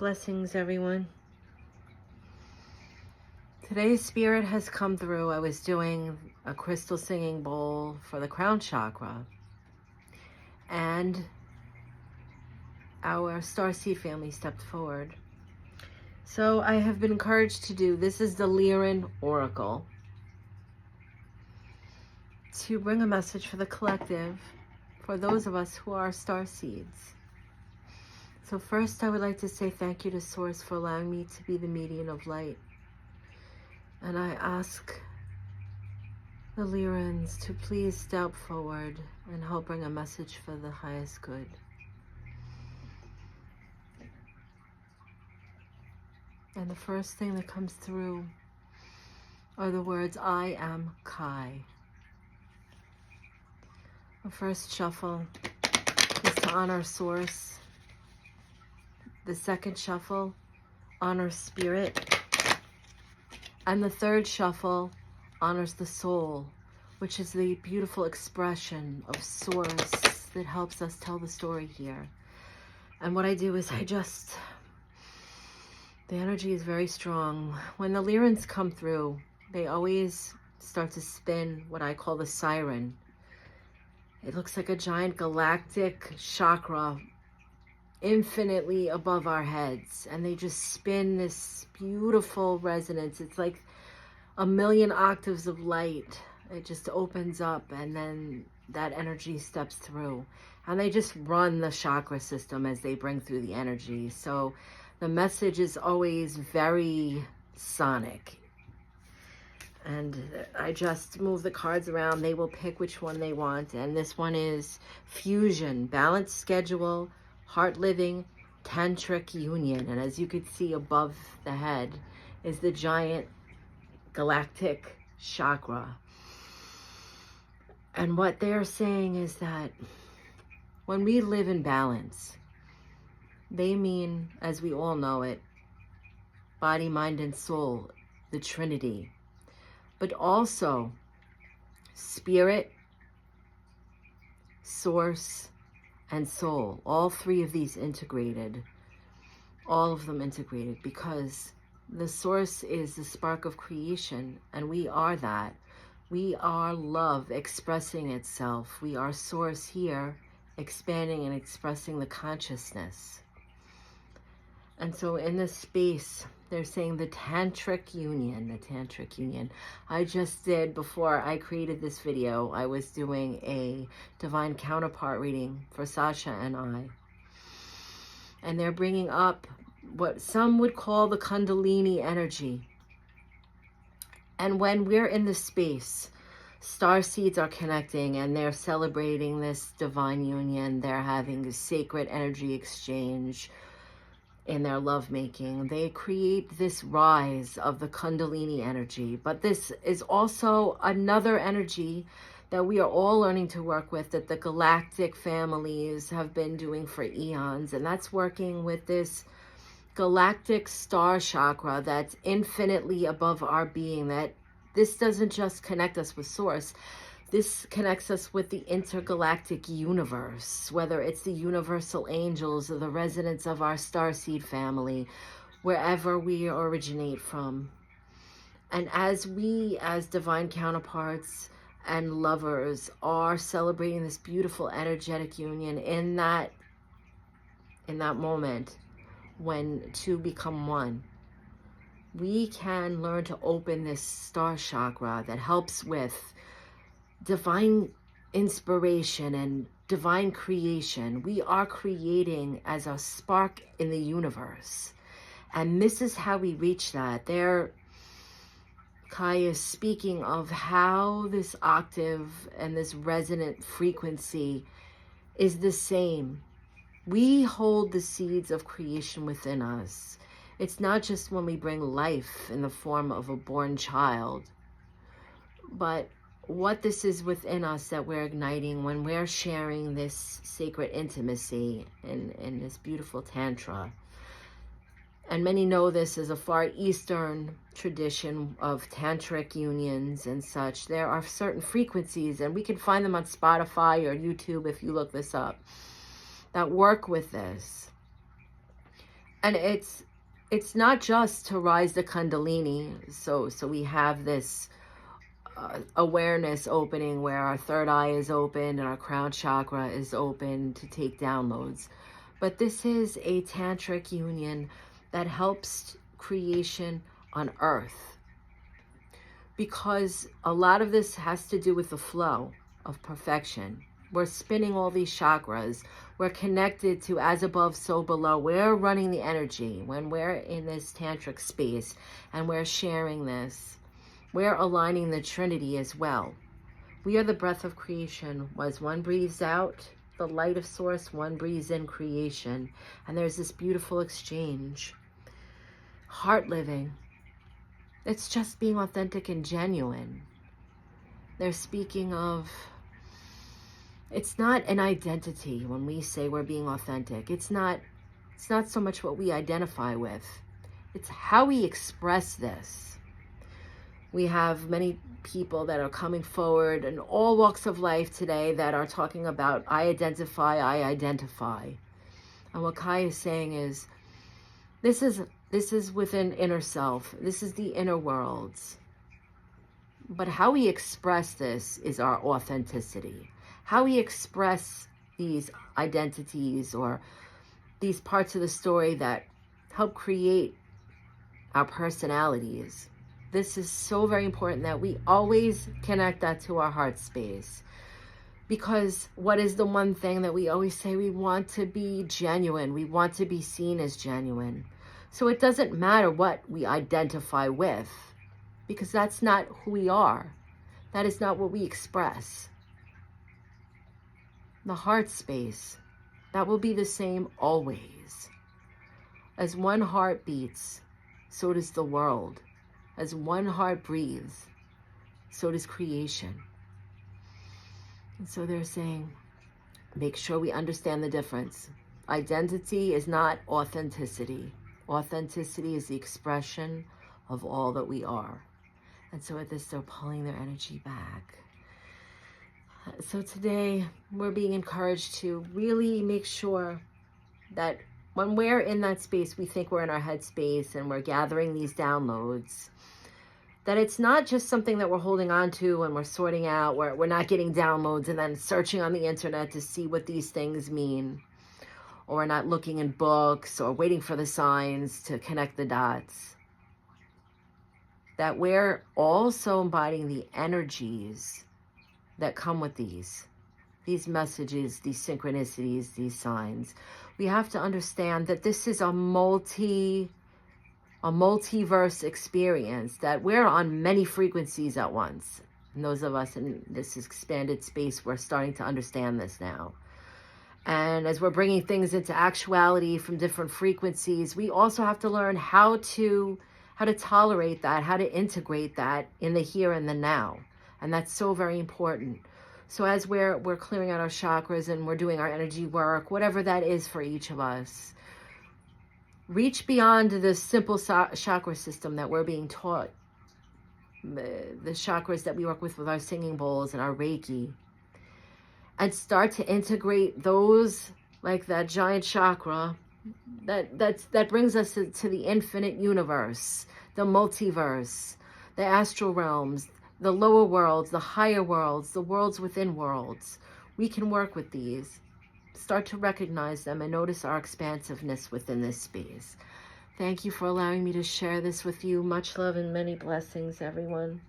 Blessings, everyone. Today's spirit has come through. I was doing a crystal singing bowl for the crown chakra, and our starseed family stepped forward. So I have been encouraged to do, this is the Lyran Oracle, to bring a message for the collective, for those of us who are starseeds. So first, I would like to say thank you to Source for allowing me to be the medium of light. And I ask the Lyrans to please step forward and help bring a message for the highest good. And the first thing that comes through are the words, I am Kai. The first shuffle is to honor Source. The second shuffle, honor Spirit. And the third shuffle honors the soul, which is the beautiful expression of Source that helps us tell the story here. And what I do is the energy is very strong. When the Lyrans come through, they always start to spin what I call the siren. It looks like a giant galactic chakra infinitely above our heads, and they just spin this beautiful resonance. It's like a million octaves of light. It just opens up, and then that energy steps through, and they just run the chakra system as they bring through the energy. So the message is always very sonic, and I just move the cards around. They will pick which one they want, and this one is fusion, balanced schedule, heart living, tantric union. And as you could see above the head is the giant galactic chakra. And what they're saying is that when we live in balance, they mean, as we all know it, body, mind, and soul, the Trinity, but also spirit, source, and soul, all three of these integrated, all of them integrated, because the source is the spark of creation, and we are that. We are love expressing itself. We are source here, expanding and expressing the consciousness. And so in this space, they're saying the tantric union. I just did, before I created this video, I was doing a divine counterpart reading for Sasha and I. And they're bringing up what some would call the Kundalini energy. And when we're in this space, star seeds are connecting and they're celebrating this divine union. They're having a sacred energy exchange in their lovemaking. They create this rise of the Kundalini energy. But this is also another energy that we are all learning to work with, that the galactic families have been doing for eons. And that's working with this galactic star chakra that's infinitely above our being. That this doesn't just connect us with Source. This connects us with the intergalactic universe, whether it's the universal angels or the residents of our starseed family, wherever we originate from. And as we, as divine counterparts and lovers, are celebrating this beautiful energetic union in that moment when two become one, we can learn to open this star chakra that helps with divine inspiration and divine creation. We are creating as a spark in the universe. And this is how we reach that. There, Kai is speaking of how this octave and this resonant frequency is the same. We hold the seeds of creation within us. It's not just when we bring life in the form of a born child, but what this is within us that we're igniting when we're sharing this sacred intimacy in this beautiful tantra. And many know this as a Far Eastern tradition of tantric unions and such. There are certain frequencies, and we can find them on Spotify or YouTube if you look this up, that work with this. And it's not just to rise the Kundalini. So we have this awareness opening where our third eye is open and our crown chakra is open to take downloads. But this is a tantric union that helps creation on earth, because a lot of this has to do with the flow of perfection. We're spinning all these chakras. We're connected to as above, so below. We're running the energy when we're in this tantric space and we're sharing this. We're aligning the Trinity as well. We are the breath of creation. As one breathes out, the light of source, one breathes in creation. And there's this beautiful exchange. Heart living. It's just being authentic and genuine. They're speaking of, it's not an identity when we say we're being authentic. It's not so much what we identify with. It's how we express this. We have many people that are coming forward in all walks of life today that are talking about, I identify. And what Kai is saying is, this is within inner self. This is the inner worlds. But how we express this is our authenticity. How we express these identities or these parts of the story that help create our personalities. This is so very important that we always connect that to our heart space. Because what is the one thing that we always say? We want to be genuine. We want to be seen as genuine. So it doesn't matter what we identify with, because that's not who we are. That is not what we express. The heart space, that will be the same always. As one heart beats, so does the world. As one heart breathes, so does creation. And so they're saying, make sure we understand the difference. Identity is not authenticity. Authenticity is the expression of all that we are. And so at this, they're pulling their energy back. So today, we're being encouraged to really make sure that when we're in that space, we think we're in our head space and we're gathering these downloads, that it's not just something that we're holding on to and we're sorting out, where we're not getting downloads and then searching on the internet to see what these things mean, or we're not looking in books or waiting for the signs to connect the dots. That we're also embodying the energies that come with these messages, these synchronicities, these signs. We have to understand that this is a multiverse experience, that we're on many frequencies at once. And those of us in this expanded space, we're starting to understand this now. And as we're bringing things into actuality from different frequencies, we also have to learn how to tolerate that, how to integrate that in the here and the now. And that's so very important. So as we're clearing out our chakras and we're doing our energy work, whatever that is for each of us, reach beyond the simple chakra system that we're being taught, the chakras that we work with our singing bowls and our Reiki, and start to integrate those, like that giant chakra that brings us to the infinite universe, the multiverse, the astral realms, the lower worlds, the higher worlds, the worlds within worlds. We can work with these. Start to recognize them and notice our expansiveness within this space. Thank you for allowing me to share this with you. Much love and many blessings, everyone.